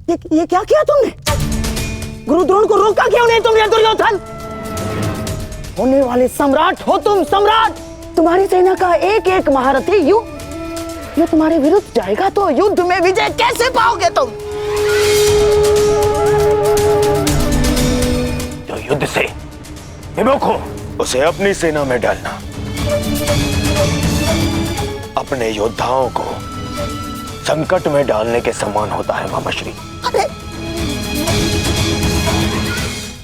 ये क्या किया तुमने? गुरुद्रोण को रोका क्यों नहीं तुमने दुर्योधन? होने वाले सम्राट हो तुम, सम्राट। तुम्हारी सेना का एक एक महारथी ये तुम्हारे विरुद्ध जाएगा तो युद्ध में विजय कैसे पाओगे तुम? जो युद्ध से विमुख हो उसे अपनी सेना में डालना अपने योद्धाओं को संकट में डालने के समान होता है मामाश्री। अरे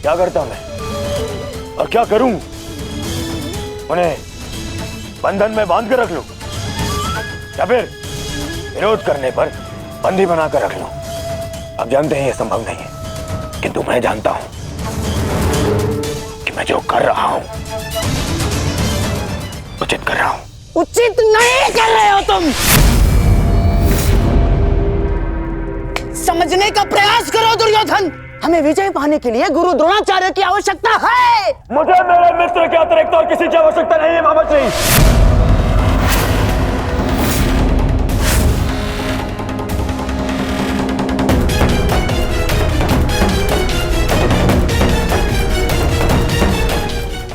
क्या करता मैं और क्या करूं? उन्हें बंधन में बांध कर रख लूं या फिर विरोध करने पर बंदी बनाकर रख लूं? आप जानते हैं यह संभव नहीं है, किंतु मैं जानता हूं कि मैं जो कर रहा हूं उचित कर रहा हूं। उचित नहीं कर रहे हो तुम। समझने का प्रयास करो दुर्योधन। हमें विजय पाने के लिए गुरु द्रोणाचार्य की आवश्यकता है। मुझे मेरे मित्र के अतिरिक्त और किसी की आवश्यकता नहीं है मामाश्री।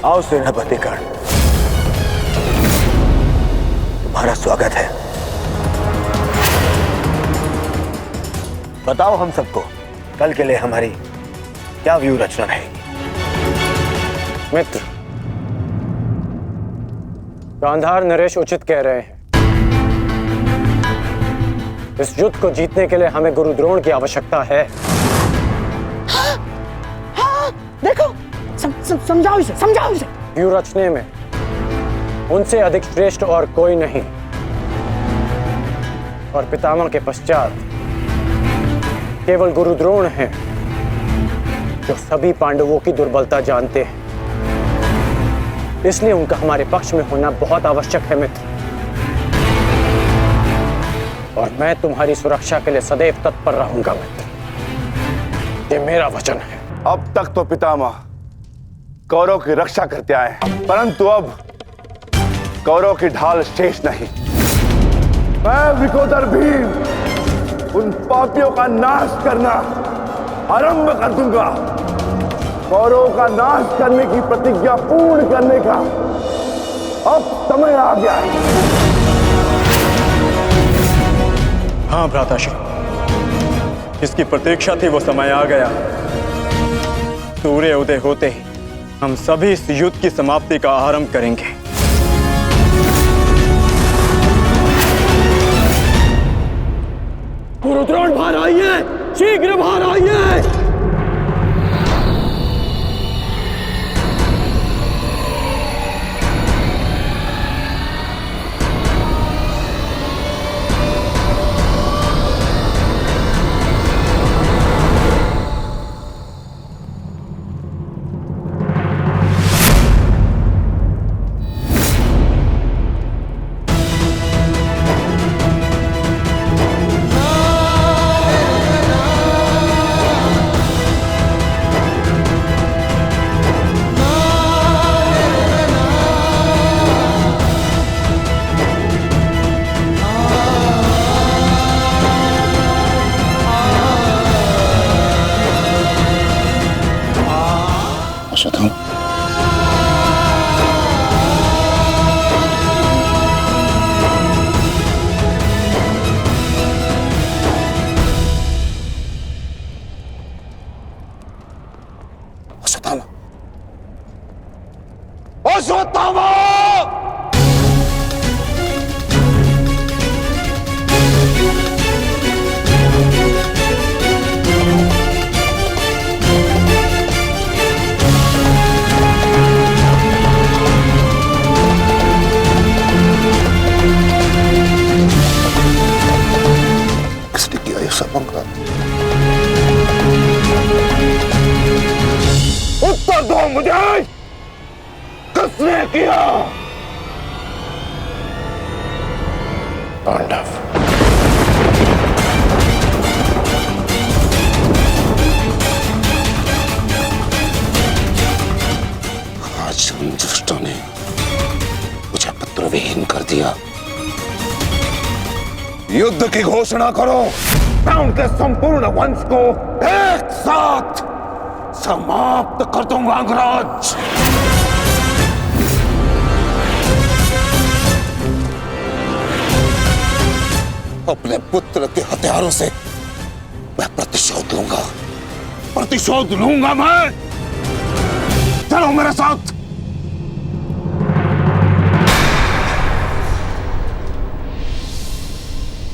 आओ सेनापति गण, तुम्हारा स्वागत है। बताओ हम सबको कल के लिए हमारी क्या व्यू रचना रहेगी? मित्र, गांधार नरेश उचित कह रहे हैं। इस युद्ध को जीतने के लिए हमें गुरु द्रोण की आवश्यकता है। हाँ, देखो समझाओ इसे, समझाओ इसे। व्यू रचने में उनसे अधिक श्रेष्ठ और कोई नहीं, और पितामह के पश्चात केवल गुरु द्रोण हैं जो सभी पांडवों की दुर्बलता जानते हैं। इसलिए उनका हमारे पक्ष में होना बहुत आवश्यक है मित्र, और मैं तुम्हारी सुरक्षा के लिए सदैव तत्पर रहूंगा मित्र। ये मेरा वचन है। अब तक तो पितामह कौरव की रक्षा करते आए हैं, परंतु अब कौरव की ढाल शेष नहीं। मैं विकोदर भीम उन पापियों का नाश करना आरंभ कर दूंगा। कौरव का नाश करने की प्रतिज्ञा पूर्ण करने का अब समय आ गया है। हाँ भ्राताश्री, जिसकी प्रतीक्षा थी वो समय आ गया। सूर्य उदय होते ही हम सभी इस युद्ध की समाप्ति का आरंभ करेंगे। गुरुद्रोण बाहर आइए, शीघ्र बाहर आइए। अश्वत्थामा! किसने किया ये सब पंगा? उत्तर दो मुझे, किसने किया? पांडव। आज उन दुष्टों ने मुझे पुत्रविहीन कर दिया। युद्ध की घोषणा करो। मैं उनके संपूर्ण वंश को एक साथ समाप्त कर दूंगा अंगराज। अपने पुत्र के हथियारों से मैं प्रतिशोध लूंगा मैं। चलो मेरे साथ।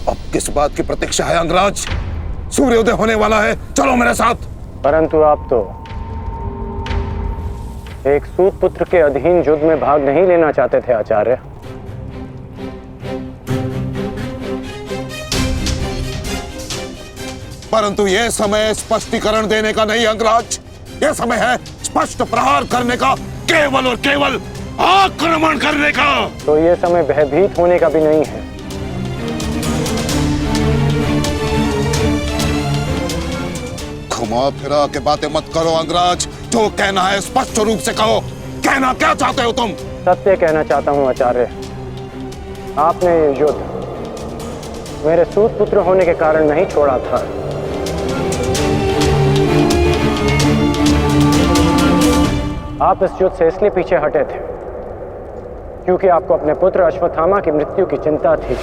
अब किस बात की प्रतीक्षा है अंगराज? सूर्योदय होने वाला है, चलो मेरे साथ। परंतु आप तो एक सूत पुत्र के अधीन युद्ध में भाग नहीं लेना चाहते थे आचार्य। परंतु यह समय स्पष्टीकरण देने का नहीं अंगराज, यह समय है स्पष्ट प्रहार करने का, केवल और केवल आक्रमण करने का। तो यह समय भयभीत होने का भी नहीं है। घुमा फिरा के बातें मत करो अंगराज, जो कहना है स्पष्ट रूप से कहो। कहना क्या चाहते हो तुम? सत्य कहना चाहता हूं आचार्य। आपने ये युद्ध मेरे सूत पुत्र होने के कारण नहीं छोड़ा था। आप इस युद्ध से इसलिए पीछे हटे थे क्योंकि आपको अपने पुत्र अश्वत्थामा की मृत्यु की चिंता थी।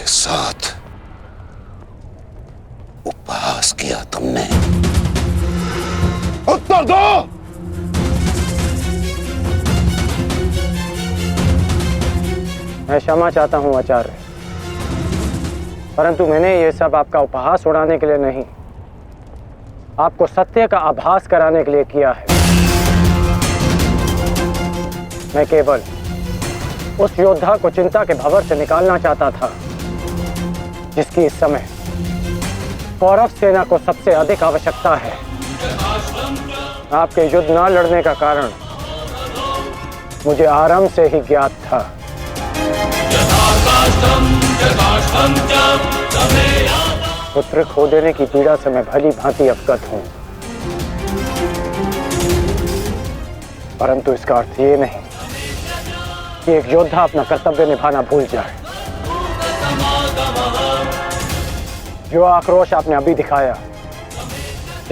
साथ उपहास किया तुमने। उत्तर दो। मैं क्षमा चाहता हूं आचार्य, परंतु मैंने ये सब आपका उपहास उड़ाने के लिए नहीं, आपको सत्य का आभास कराने के लिए किया है। मैं केवल उस योद्धा को चिंता के भंवर से निकालना चाहता था जिसकी इस समय कौरव सेना को सबसे अधिक आवश्यकता है। आपके युद्ध न लड़ने का कारण मुझे आरंभ से ही ज्ञात था। पुत्र खो देने की पीड़ा से मैं भली भांति अवगत हूं, परंतु इसका अर्थ ये नहीं कि एक योद्धा अपना कर्तव्य निभाना भूल जाए। जो आक्रोश आपने अभी दिखाया,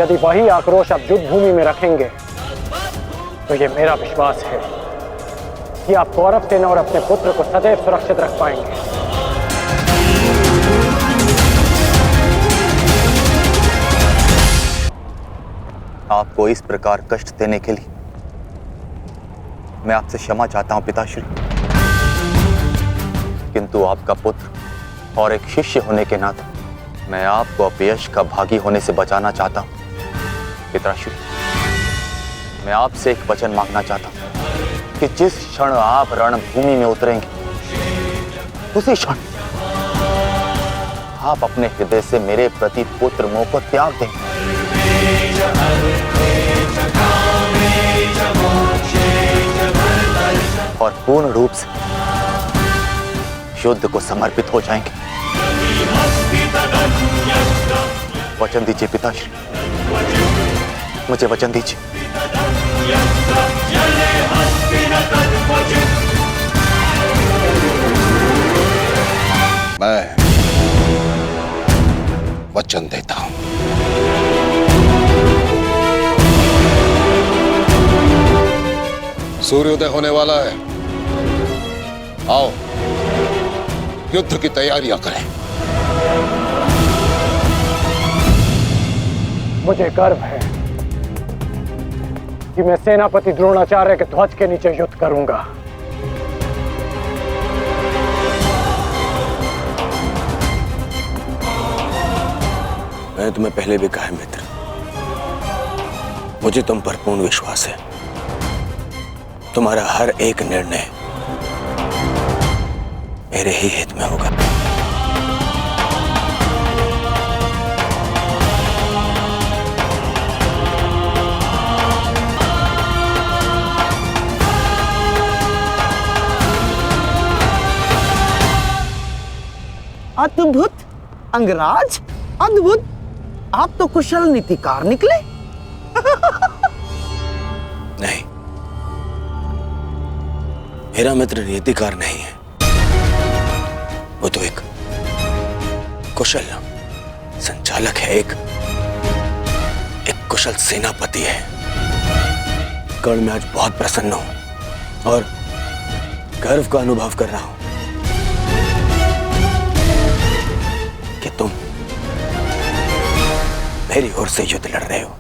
यदि वही आक्रोश आप युद्ध भूमि में रखेंगे तो ये मेरा विश्वास है कि आप कौरव सेना और अपने पुत्र को सदैव सुरक्षित रख पाएंगे। आपको इस प्रकार कष्ट देने के लिए मैं आपसे क्षमा चाहता हूं पिताश्री, किंतु आपका पुत्र और एक शिष्य होने के नाते मैं आपको अपयश का भागी होने से बचाना चाहता हूं। पिताश्री, मैं आपसे एक वचन मांगना चाहता हूं कि जिस क्षण आप रणभूमि में उतरेंगे उसी क्षण आप अपने हृदय से मेरे प्रति पुत्र मोह को त्याग देंगे और पूर्ण रूप से युद्ध को समर्पित हो जाएंगे। वचन दीजिए पिताश्री, मुझे वचन दीजिए। मैं वचन देता हूं। सूर्योदय होने वाला है। आओ युद्ध की तैयारियां करें। मुझे गर्व है कि मैं सेनापति द्रोणाचार्य के ध्वज के नीचे युद्ध करूंगा। मैंने तुम्हें पहले भी कहा है मित्र, मुझे तुम पर पूर्ण विश्वास है। तुम्हारा हर एक निर्णय मेरे ही हित में होगा। अद्भुत अंगराज, अद्भुत। आप तो कुशल नीतिकार निकले। नहीं, मेरा मित्र नीतिकार नहीं है, वो तो एक कुशल संचालक है, एक कुशल सेनापति है। कर्ण, मैं आज बहुत प्रसन्न हूं और गर्व का अनुभव कर रहा हूं कि तुम मेरी ओर से युद्ध लड़ रहे हो।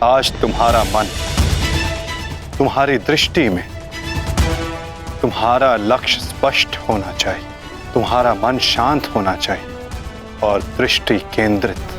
आज तुम्हारा मन, तुम्हारी दृष्टि में तुम्हारा लक्ष्य स्पष्ट होना चाहिए, तुम्हारा मन शांत होना चाहिए और दृष्टि केंद्रित।